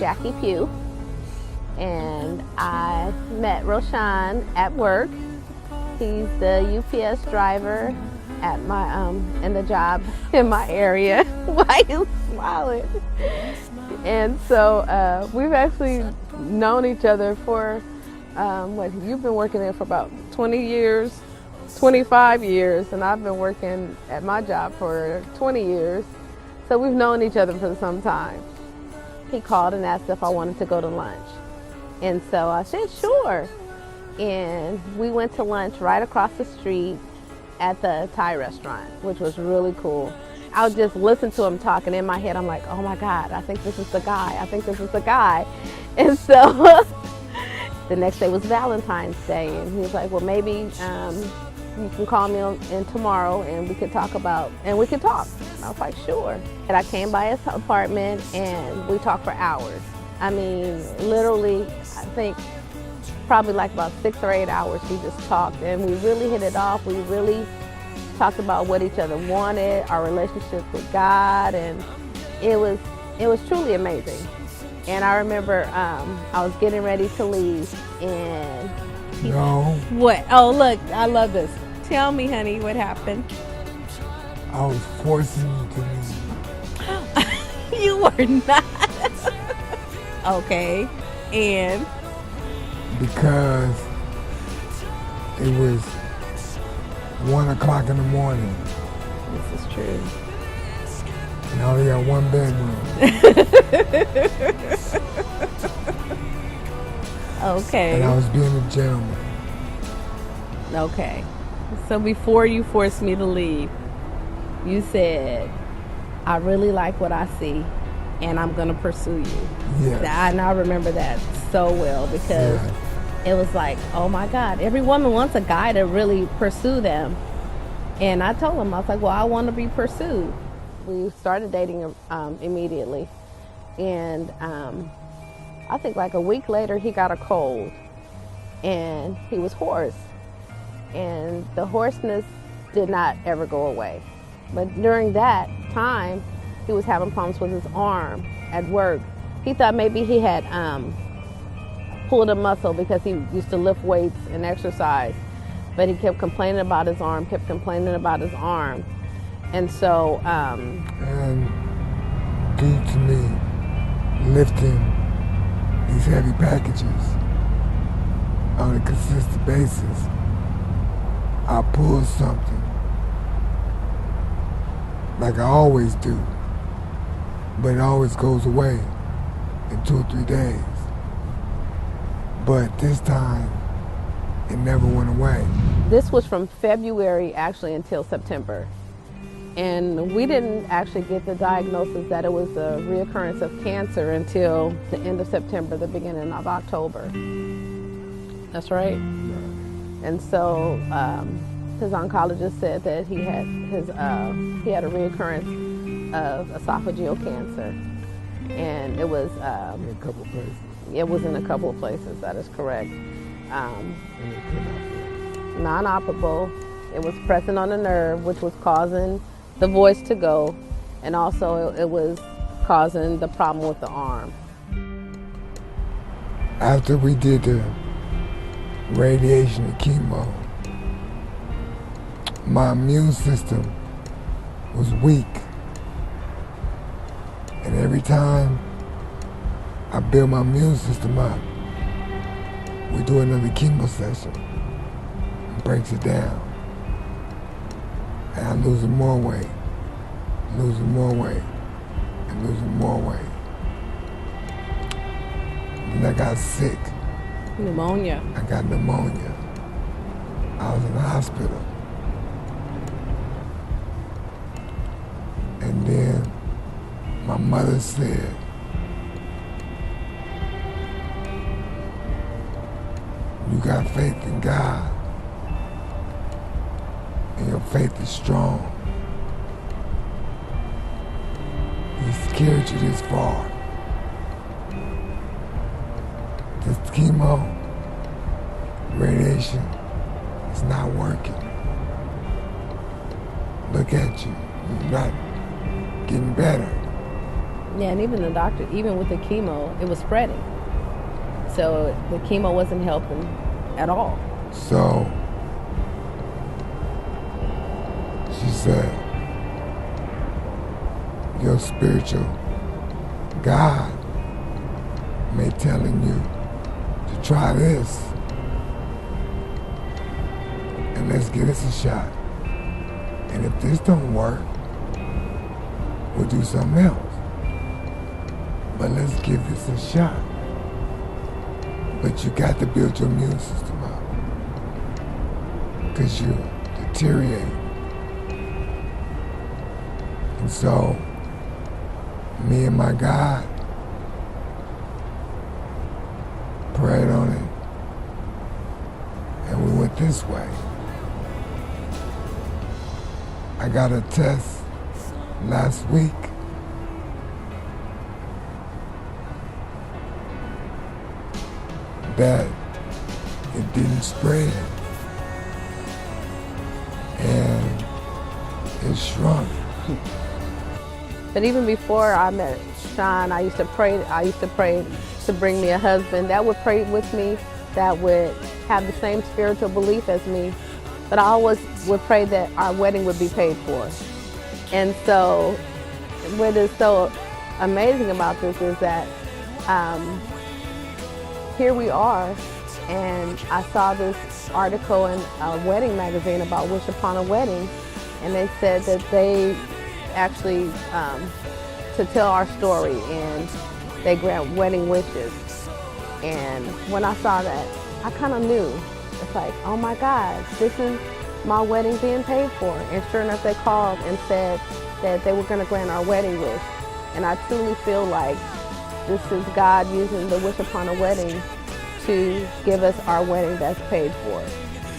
Jackie Pugh, and I met Rochon at work. He's the UPS driver at my in the job in my area. Why are you smiling? And so we've actually known each other for what, you've been working there for about 20 years, 25 years, and I've been working at my job for 20 years. So we've known each other for some time. He called and asked if I wanted to go to lunch. And so I said, sure. And we went to lunch right across the street at the Thai restaurant, which was really cool. I would just listen to him talking. In my head, I'm like, oh my God, I think this is the guy. I think this is the guy. And so the next day was Valentine's Day. And he was like, well, maybe you can call me in tomorrow and we could talk about, and we could talk. And I was like, sure. And I came by his apartment and we talked for hours. I mean, literally, I think probably like about 6 or 8 hours we just talked, and we really hit it off. We really talked about what each other wanted, our relationship with God, and it was truly amazing. And I remember I was getting ready to leave, and No, what? Oh, look, I love this. Tell me, honey, what happened? I was forcing you to leave. You were not. Okay, and Because it was 1 o'clock in the morning this is true. and I only got one bedroom. Okay. And I was being a gentleman. Okay. So before you forced me to leave, you said, I really like what I see and I'm going to pursue you. Yes. And I remember that so well because it was like, oh my God, every woman wants a guy to really pursue them. And I told him, I was like, well, I want to be pursued. We started dating immediately. And I think like a week later, he got a cold and he was hoarse. And the hoarseness did not ever go away. But during that time, he was having problems with his arm at work. He thought maybe he had pulled a muscle because he used to lift weights and exercise. But he kept complaining about his arm, And so... and due to me lifting these heavy packages on a consistent basis, I pulled something like I always do, but it always goes away in 2 or 3 days. But this time, it never went away. This was from February actually until September. And we didn't actually get the diagnosis that it was a reoccurrence of cancer until the end of September, the beginning of October. That's right. And so his oncologist said that he had a reoccurrence of esophageal cancer. And it was In a couple of places. it was in a couple of places, that is correct. And it could not be. Non-operable. It was pressing on the nerve, which was causing the voice to go, and also it was causing the problem with the arm. After we did the radiation and chemo, my immune system was weak. And every time I build my immune system up, we do another chemo session. It breaks it down. And I'm losing more weight, losing more weight, and losing more weight. Then I got sick. Pneumonia. I got pneumonia. I was in the hospital. And then my mother said, you got faith in God, and your faith is strong. He's carried you this far. This chemo, radiation, is not working. Look at you. You're not getting better. Yeah, and even the doctor, even with the chemo, it was spreading. So the chemo wasn't helping at all. So she said, your spiritual God may telling you to try this, and let's give this a shot. And if this don't work, we'll do something else. But let's give this a shot. But you got to build your immune system up, because you're deteriorating. And so, me and my God prayed on it, and we went this way. I got a test last week that it didn't spread, and it shrunk. But even before I met Sean, I used to pray to bring me a husband that would pray with me, that would have the same spiritual belief as me. But I always would pray that our wedding would be paid for. And so what is so amazing about this is that here we are, and I saw this article in a wedding magazine about Wish Upon a Wedding, and they said that they actually to tell our story, and they grant wedding wishes. And when I saw that, I kind of knew. It's like, oh my God, this is my wedding being paid for. And sure enough, they called and said that they were going to grant our wedding wish. And I truly feel like this is God using the Wish Upon a Wedding to give us our wedding that's paid for.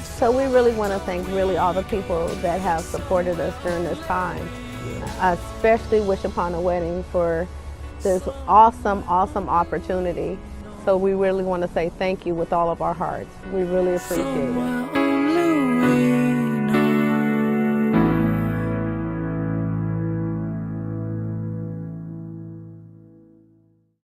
So we really want to thank really all the people that have supported us during this time, especially Wish Upon a Wedding for this awesome, awesome opportunity. So we really want to say thank you with all of our hearts. We really appreciate it.